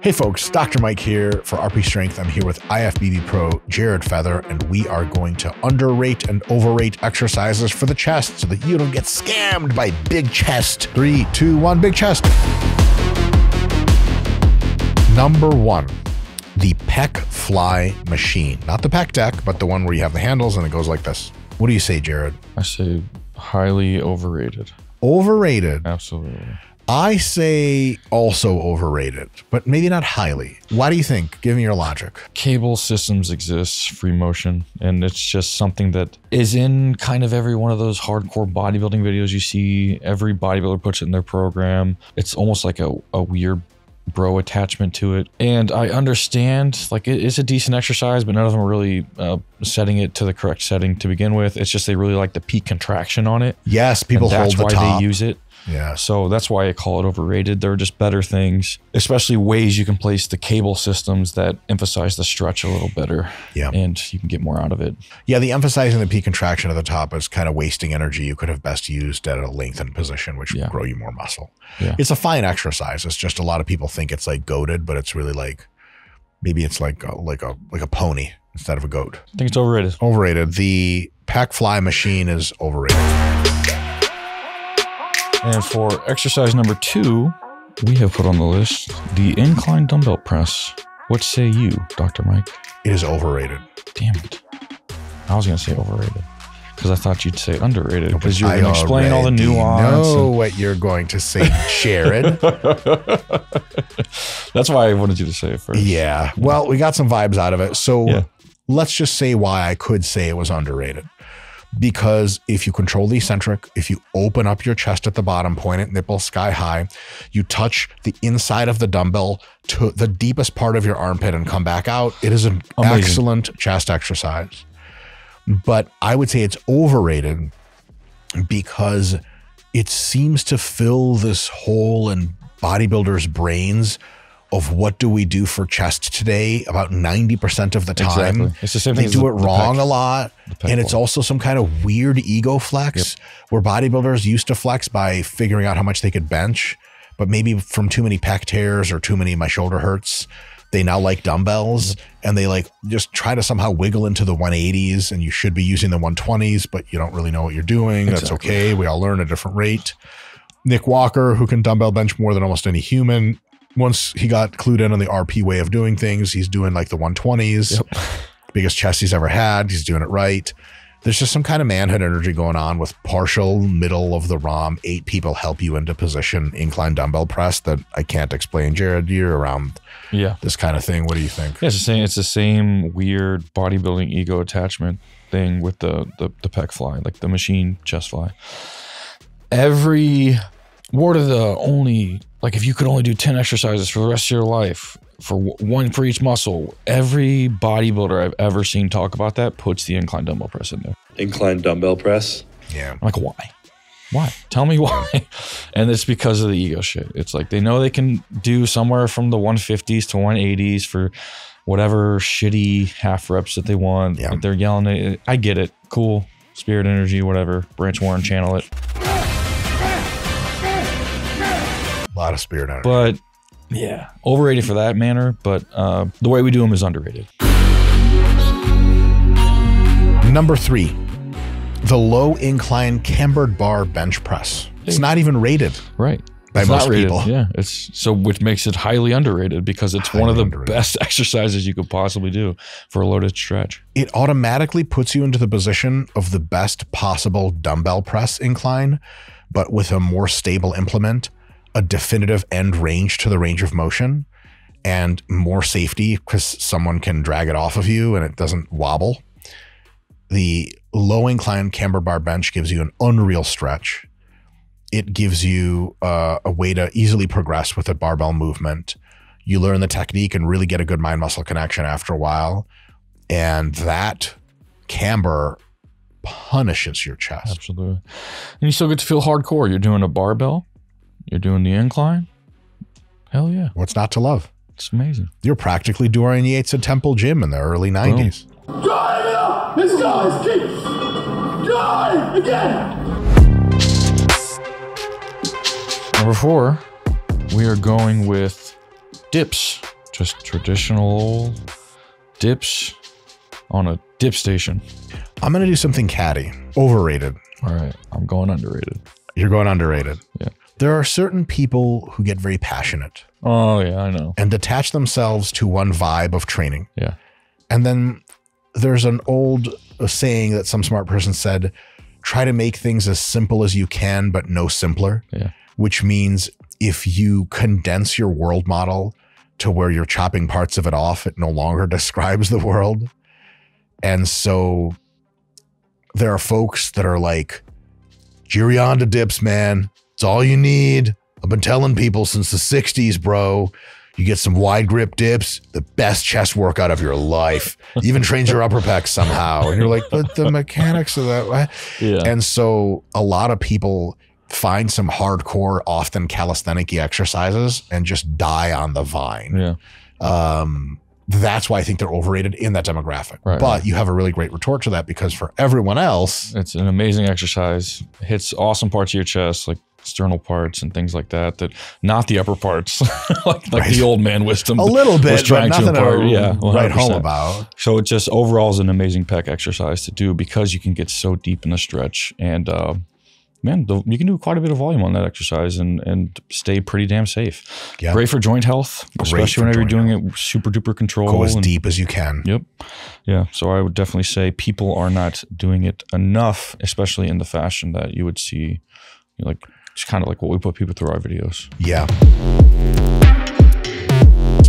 Hey folks, Dr. Mike here for RP Strength. I'm here with IFBB Pro Jared Feather, and we are going to underrate and overrate exercises for the chest so that you don't get scammed by big chest. 3, 2, 1, big chest. Number 1, the Pec Flye Machine. Not the pec deck, but the one where you have the handles and it goes like this. What do you say, Jared? I say highly overrated. Overrated? Absolutely. I say also overrated, but maybe not highly. Why do you think? Give me your logic. Cable systems exist, free motion, and it's just something that is in kind of every one of those hardcore bodybuilding videos you see. Every bodybuilder puts it in their program. It's almost like a weird bro attachment to it. And I understand, like, it's a decent exercise, but none of them are really setting it to the correct setting to begin with. It's just they really like the peak contraction on it. Yes, people hold the top. That's why they use it. Yeah. So that's why I call it overrated. There are just better things, especially ways you can place the cable systems that emphasize the stretch a little better. Yeah. And you can get more out of it. Yeah, the emphasizing the peak contraction at the top is kind of wasting energy you could have best used at a lengthened position, which will grow you more muscle. Yeah. It's a fine exercise. It's just a lot of people think it's like goated, but it's really like, maybe it's like a pony instead of a goat. I think it's overrated. Overrated. The Pec Flye Machine is overrated. And for exercise number 2, we have put on the list the Incline Dumbbell Press. What say you, Dr. Mike? It is overrated. Damn it. I was going to say overrated because I thought you'd say underrated because you were going to explain all the nuance. I know what you're going to say, Jared. That's why I wanted you to say it first. Yeah. Well, we got some vibes out of it. So let's just say why I could say it was underrated. Because if you control the eccentric, if you open up your chest at the bottom, point it nipple sky high, you touch the inside of the dumbbell to the deepest part of your armpit and come back out, it is an excellent chest exercise. But I would say it's overrated because it seems to fill this hole in bodybuilders' brains of what do we do for chest today about 90% of the time. Exactly. It's the same thing. They do it wrong a lot. And it's also some kind of weird ego flex where bodybuilders used to flex by figuring out how much they could bench, but maybe from too many pec tears or too many my shoulder hurts, they now like dumbbells and they like just try to somehow wiggle into the 180s, and you should be using the 120s, but you don't really know what you're doing. That's okay. We all learn at a different rate. Nick Walker, who can dumbbell bench more than almost any human, once he got clued in on the RP way of doing things, he's doing like the 120s. Biggest chest he's ever had. He's doing it right. There's just some kind of manhood energy going on with partial middle of the ROM. 8 people help you into position incline dumbbell press that I can't explain. Jared, you're around this kind of thing. What do you think? Yeah, it's the same weird bodybuilding ego attachment thing with the Pec Flye, like the machine chest fly. What are the only, like if you could only do 10 exercises for the rest of your life, for one for each muscle, every bodybuilder I've ever seen talk about that puts the incline dumbbell press in there. Incline dumbbell press? Yeah. I'm like, why? Why? Tell me why. And it's because of the ego shit. It's like they know they can do somewhere from the 150s to 180s for whatever shitty half reps that they want. Yeah. Like they're yelling at it. I get it. Cool. Spirit energy, whatever. Branch Warren, channel it. A lot of spirit energy. But yeah, overrated for that manner, but the way we do them is underrated. Number 3, the low incline cambered bar bench press. It's not even rated. Right. By most people. Yeah. Which makes it highly underrated because it's one of the best exercises you could possibly do for a loaded stretch. It automatically puts you into the position of the best possible dumbbell press incline, but with a more stable implement, a definitive end range to the range of motion, and more safety because someone can drag it off of you and it doesn't wobble. The low incline camber bar bench gives you an unreal stretch. It gives you a way to easily progress with a barbell movement. You learn the technique and really get a good mind muscle connection after a while. And that camber punishes your chest. Absolutely. And you still get to feel hardcore. You're doing a barbell. You're doing the incline. Hell yeah. What's not to love? It's amazing. You're practically Dorian Yates at Temple Gym in the early 90s. Drive it up! This guy's keep drive again! Number 4, we are going with dips just traditional dips on a dip station. I'm going to do something catty. Overrated. All right. I'm going underrated. You're going underrated. Yeah. There are certain people who get very passionate. Oh, yeah, I know. And attach themselves to one vibe of training. Yeah. And then there's an old saying that some smart person said, try to make things as simple as you can, but no simpler. Yeah. Which means if you condense your world model to where you're chopping parts of it off, it no longer describes the world. And so there are folks that are like, Girianda dips, man. It's all you need. I've been telling people since the 60s, bro. You get some wide grip dips, the best chest workout of your life. Even trains your upper pecs somehow. And you're like, but the mechanics of that. Yeah. And so a lot of people find some hardcore, often calisthenic-y exercises and just die on the vine. Yeah. That's why I think they're overrated in that demographic. Right, but you have a really great retort to that, because for everyone else, it's an amazing exercise. It hits awesome parts of your chest, like sternal parts and things like that, not the upper parts, like right. The old man wisdom. A little bit, trying but nothing to write home about. So it just overall is an amazing pec exercise to do, because you can get so deep in the stretch, and man, you can do quite a bit of volume on that exercise and stay pretty damn safe. Yeah. Great for joint health, especially whenever you're doing it super duper control. Go as deep as you can. Yep. Yeah. So I would definitely say people are not doing it enough, especially in the fashion that you would see, like, it's kind of like what we put people through our videos. Yeah.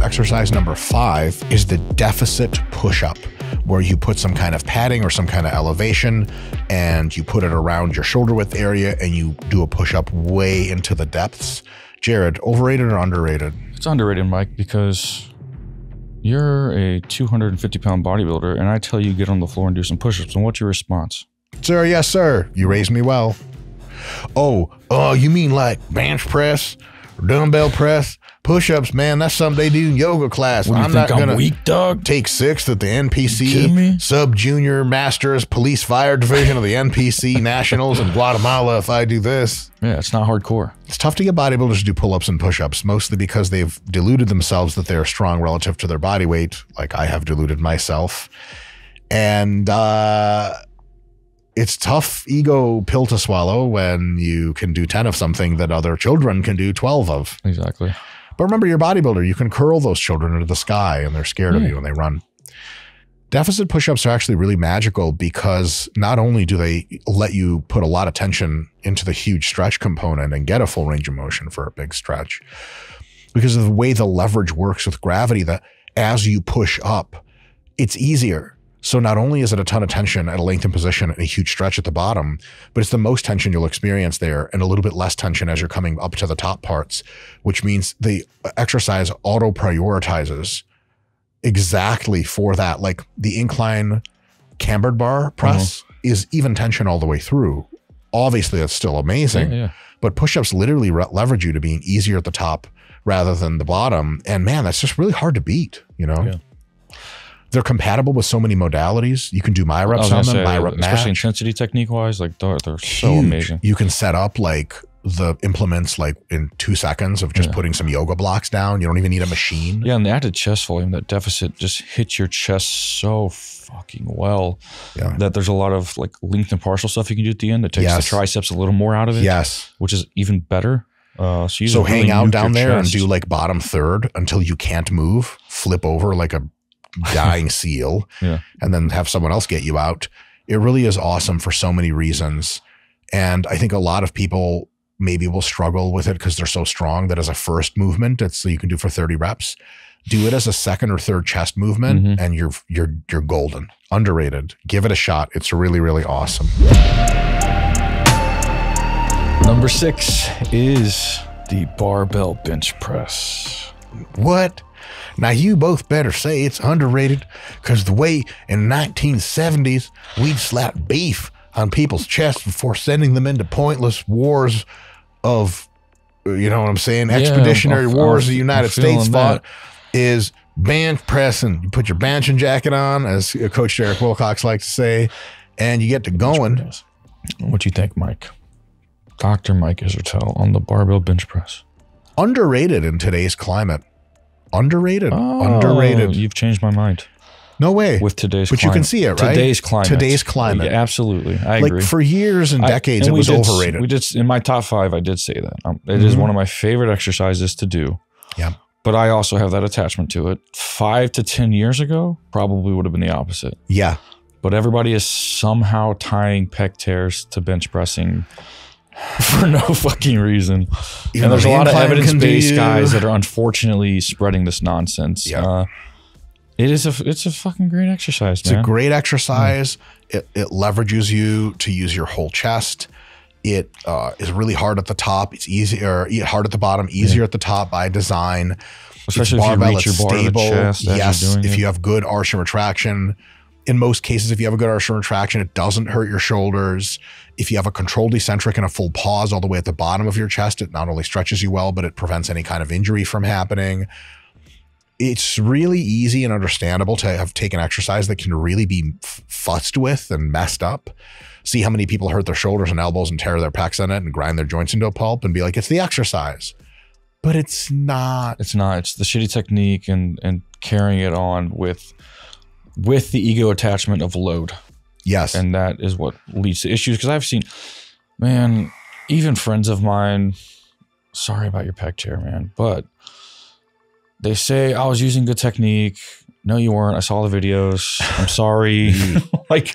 Exercise number 5 is the deficit push-up, where you put some kind of padding or some kind of elevation and you put it around your shoulder width area and you do a push-up way into the depths. Jared, overrated or underrated? It's underrated, Mike, because you're a 250-pound bodybuilder and I tell you get on the floor and do some push-ups, and what's your response? Sir, yes, sir. You raised me well. Oh, you mean like bench press, dumbbell press, push-ups? Man, that's something they do in yoga class. I'm not gonna weak, dog. Take 6th at the NPC Sub-Junior Masters Police Fire Division of the NPC Nationals in Guatemala if I do this. Yeah, it's not hardcore. It's tough to get bodybuilders to do pull-ups and push-ups, mostly because they've deluded themselves that they're strong relative to their body weight, like I have deluded myself. And it's tough ego pill to swallow when you can do 10 of something that other children can do 12 of. Exactly. But remember, you're a bodybuilder. You can curl those children into the sky and they're scared of you when they run. Deficit push-ups are actually really magical, because not only do they let you put a lot of tension into the huge stretch component and get a full range of motion for a big stretch, because of the way the leverage works with gravity, that as you push up, it's easier. So not only is it a ton of tension at a lengthened position and a huge stretch at the bottom, but it's the most tension you'll experience there, and a little bit less tension as you're coming up to the top parts, which means the exercise auto prioritizes exactly for that. Like the incline cambered bar press is even tension all the way through. Obviously, that's still amazing, but push-ups literally leverage you to being easier at the top rather than the bottom. And man, that's just really hard to beat, you know? Yeah. They're compatible with so many modalities. You can do my reps on them, my rep match. Especially intensity technique wise, like they're so amazing. You can set up like the implements like in 2 seconds of just putting some yoga blocks down. You don't even need a machine. Yeah, and the added chest volume, that deficit just hits your chest so fucking well that there's a lot of like linked and partial stuff you can do at the end that takes the triceps a little more out of it. Yes. Which is even better. So hang out down there and do like bottom third until you can't move. Flip over like a dying seal and then have someone else get you out. It really is awesome for so many reasons. And I think a lot of people maybe will struggle with it because they're so strong that as a first movement, it's so you can do for 30 reps. Do it as a second or third chest movement and you're golden. Underrated. Give it a shot. It's really, really awesome. Number 6 is the barbell bench press. What? Now, you both better say it's underrated, because the way in the 1970s we'd slap beef on people's chests before sending them into pointless wars of, you know what I'm saying, expeditionary wars the United States fought, is bench pressing. You put your benching jacket on, as Coach Derek Wilcox likes to say, and you get to going. What do you think, Mike? Dr. Mike Isertel on the barbell bench press. Underrated in today's climate. Underrated. Oh, Underrated. You've changed my mind. No way. With today's but climate. You can see it, right? Today's climate. Today's climate. Yeah, absolutely. I agree. Like for years and decades, it was overrated. We did, in my top 5, I did say that. It is one of my favorite exercises to do. Yeah. But I also have that attachment to it. 5 to 10 years ago, probably would have been the opposite. Yeah. But everybody is somehow tying pec tears to bench pressing for no fucking reason. And there's a lot of evidence-based guys that are unfortunately spreading this nonsense. Yeah. It's a fucking great exercise, man. It's a great exercise. It leverages you to use your whole chest. It is really hard at the top. It's easier, hard at the bottom, easier at the top by design. Especially if you reach your bar to the chest. Yes, if you have good arch and retraction. In most cases, if you have a good arch and retraction, it doesn't hurt your shoulders. If you have a controlled eccentric and a full pause all the way at the bottom of your chest, it not only stretches you well, but it prevents any kind of injury from happening. It's really easy and understandable to have taken exercise that can really be fussed with and messed up. See how many people hurt their shoulders and elbows and tear their pecs in it and grind their joints into a pulp and be like, it's the exercise. But it's not. It's not. It's the shitty technique and carrying it on with the ego attachment of load. Yes. And that is what leads to issues. Because I've seen, man, even friends of mine, sorry about your pec tear, man, but they say, I was using good technique. No, you weren't. I saw the videos. I'm sorry. Like,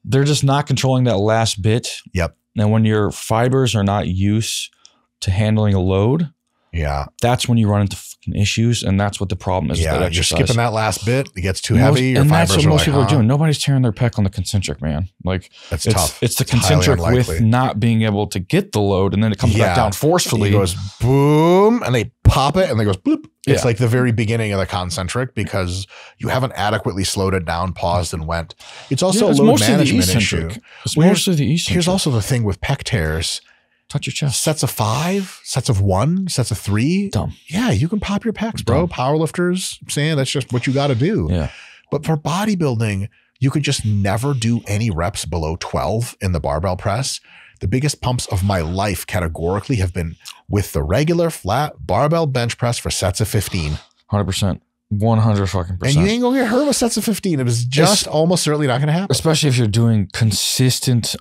they're just not controlling that last bit. Yep. And when your fibers are not used to handling a load, yeah, that's when you run into fucking issues. And that's what the problem is. Yeah, with that you're exercise. skipping that last bit. It gets too heavy. Your and fibers that's what are most like, people are doing. Nobody's tearing their pec on the concentric, man. Like, it's tough. It's the concentric with not being able to get the load, and then it comes back down forcefully. It goes boom, and they pop it, and then it goes bloop. It's like the very beginning of the concentric because you haven't adequately slowed it down, paused, and went. It's also a load management issue. It's mostly the eccentric. Here's also the thing with pec tears. Touch your chest. Sets of 5, sets of 1, sets of 3. Dumb. Yeah, you can pop your pecs, bro. Powerlifters, saying that's just what you got to do. Yeah. But for bodybuilding, you could just never do any reps below 12 in the barbell press. The biggest pumps of my life categorically have been with the regular flat barbell bench press for sets of 15. 100%. 100%. And you ain't gonna get hurt with sets of 15. It is just almost certainly not gonna happen. Especially if you're doing consistent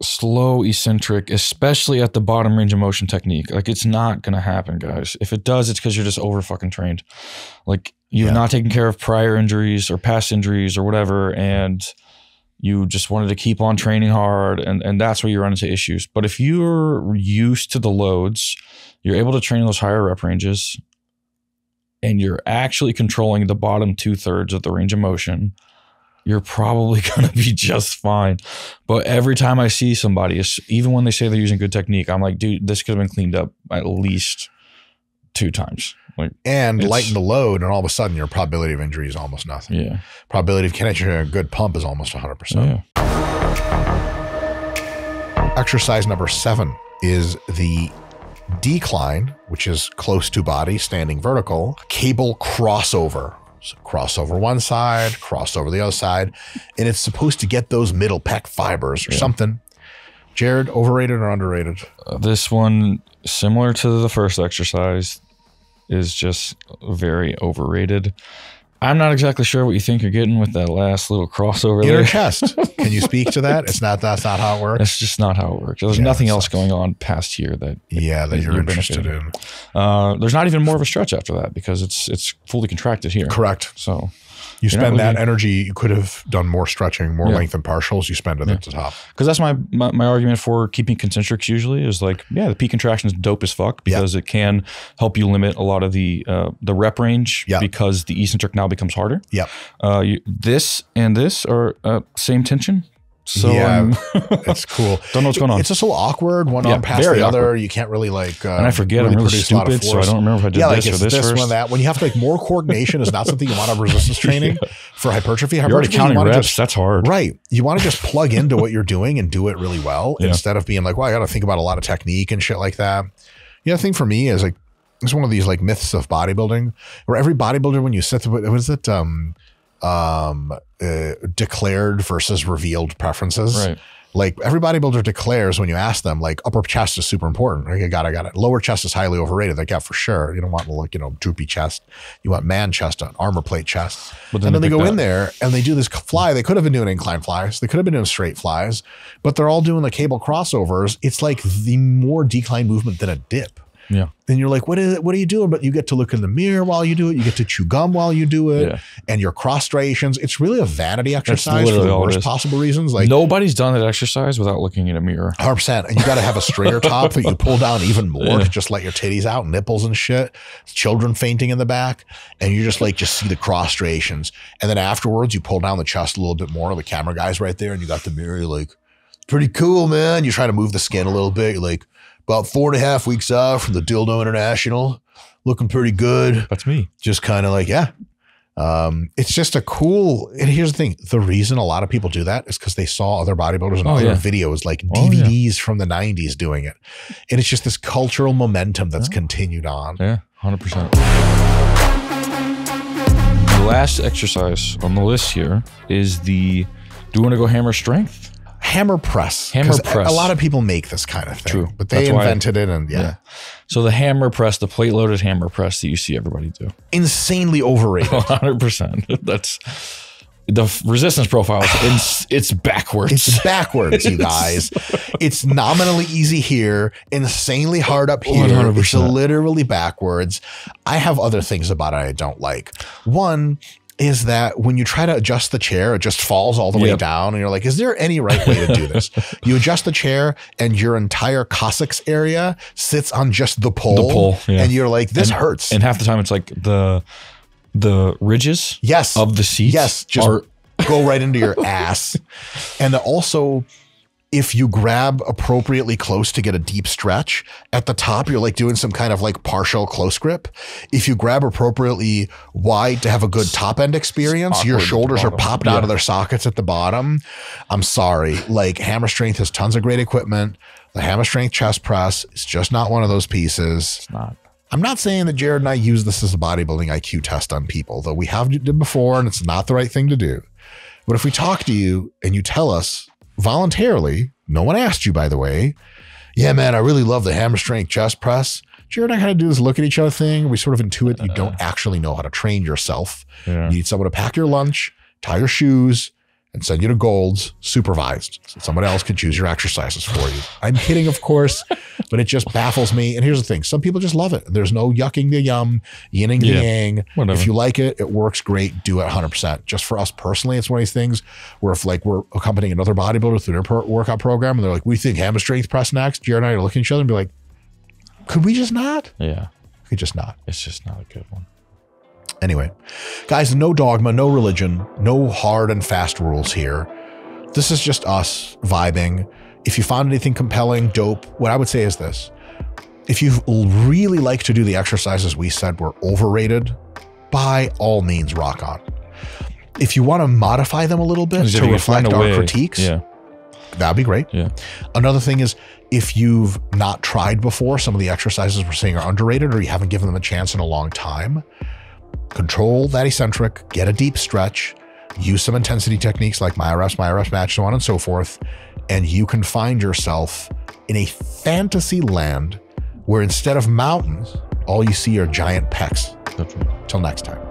slow eccentric, especially at the bottom range of motion technique. Like, it's not going to happen, guys. If it does, it's because you're just over fucking trained. Like, you've not taken care of prior injuries or past injuries or whatever, and you just wanted to keep on training hard, and that's where you run into issues. But if you're used to the loads, you're able to train those higher rep ranges, and you're actually controlling the bottom 2/3 of the range of motion, you're probably going to be just fine. But every time I see somebody, even when they say they're using good technique, I'm like, dude, this could have been cleaned up at least 2 times. Like, and lighten the load, and all of a sudden your probability of injury is almost nothing. Yeah. Probability of catching a good pump is almost 100%. Yeah. Exercise number 7 is the decline, which is close to body, standing vertical, cable crossover. So cross over one side, cross over the other side, and it's supposed to get those middle pec fibers or something. Jared, overrated or underrated? This one, similar to the first exercise, is just very overrated. I'm not exactly sure what you think you're getting with that last little crossover Inner there. chest. Can you speak to that? That's not how it works. That's just not how it works. There's nothing else going on past here that you're interested in. There's not even more of a stretch after that because it's fully contracted here. Correct. So you spend that energy. You could have done more stretching, more length and partials. You spend it at the top. Because that's my argument for keeping concentrics usually is like, the peak contraction is dope as fuck because it can help you limit a lot of the rep range because the eccentric now becomes harder. Yeah. This and this are same tension. So it's cool. Don't know what's going on. It's just so awkward. One arm past the other. You can't really like. And I forget. I'm really stupid, so I don't remember if I did this or this first. One, that. When you have to more coordination is not something you want to resistance training for hypertrophy. You're already counting reps. That's hard. Right. You want to just plug into what you're doing and do it really well instead of being like, well, I got to think about a lot of technique and shit like that. The other thing for me is like, it's one of these like myths of bodybuilding where every bodybuilder, when you sit, what is it? Declared versus revealed preferences. Right. Like every bodybuilder declares when you ask them, like upper chest is super important. Like, I got it. Lower chest is highly overrated. Like, yeah, for sure. You don't want, like, droopy chest. You want man chest, an armor plate chest. And then they go in there and they do this fly. They could have been doing incline flies. They could have been doing straight flies, but they're all doing the cable crossovers. It's like the more decline movement than a dip. Yeah. Then you're like, what are you doing? But you get to look in the mirror while you do it. You get to chew gum while you do it. Yeah. And your cross striations. It's really a vanity exercise for the worst possible reasons. Like, nobody's done that exercise without looking in a mirror. 100%. And you got to have a straighter top that you pull down even more to just let your titties out, nipples and shit. Children fainting in the back. And you just see the cross striations. And then afterwards, you pull down the chest a little bit more. The camera guy's right there and you got the mirror. You're like, pretty cool, man. You're trying to move the skin a little bit. You're like, about 4.5 weeks out from the Dildo International, looking pretty good. That's me. Just kind of like, yeah. It's just a cool, and here's the thing. The reason a lot of people do that is because they saw other bodybuilders and other videos, like DVDs from the 90s doing it. And it's just this cultural momentum that's continued on. Yeah, 100%. The last exercise on the list here is do you want to go hammer strength? Hammer press. Hammer press. A lot of people make this kind of thing. True. But they invented it and So the hammer press, the plate loaded hammer press that you see everybody do. Insanely overrated. 100%. That's the resistance profile. It's backwards. It's backwards, you guys. It's nominally easy here, insanely hard up here. 100%. It's literally backwards. I have other things about it I don't like. One is that when you try to adjust the chair, it just falls all the way down. And you're like, is there any right way to do this? You adjust the chair and your entire Cossack's area sits on just the pole. And you're like, this hurts. And half the time it's like the ridges of the seats just go right into your ass. And also, if you grab appropriately close to get a deep stretch at the top, you're like doing some kind of like partial close grip. If you grab appropriately wide to have a good top end experience, your shoulders are popped out of their sockets at the bottom. I'm sorry. Like, Hammer Strength has tons of great equipment. The Hammer Strength chest press is just not one of those pieces. It's not. I'm not saying that Jared and I use this as a bodybuilding IQ test on people, though we have did before, and it's not the right thing to do. But if we talk to you and you tell us voluntarily, no one asked you, by the way, yeah, man, I really love the Hammer Strength chest press. Jared and I kind of do this look at each other thing. We sort of intuit you don't actually know how to train yourself. You need someone to pack your lunch, tie your shoes, and send you to Gold's supervised so someone else can choose your exercises for you. I'm kidding, of course, but it just baffles me. And here's the thing. Some people just love it. There's no yucking the yum, yin and yang. Whatever. If you like it, it works great. Do it 100%. Just for us personally, it's one of these things where if like we're accompanying another bodybuilder through their workout program and they're like, we think Hammer Strength press next, Jared and I are looking at each other and be like, could we just not? Yeah. Could we just not? It's just not a good one. Anyway, guys, no dogma, no religion, no hard and fast rules here. This is just us vibing. If you found anything compelling, dope, what I would say is this. If you really like to do the exercises we said were overrated, by all means, rock on. If you want to modify them a little bit to reflect our critiques, that'd be great. Another thing is, if you've not tried before, some of the exercises we're saying are underrated or you haven't given them a chance in a long time, control that eccentric, get a deep stretch, use some intensity techniques like myoreps, match, so on and so forth, and you can find yourself in a fantasy land where instead of mountains, all you see are giant pecs. Till next time.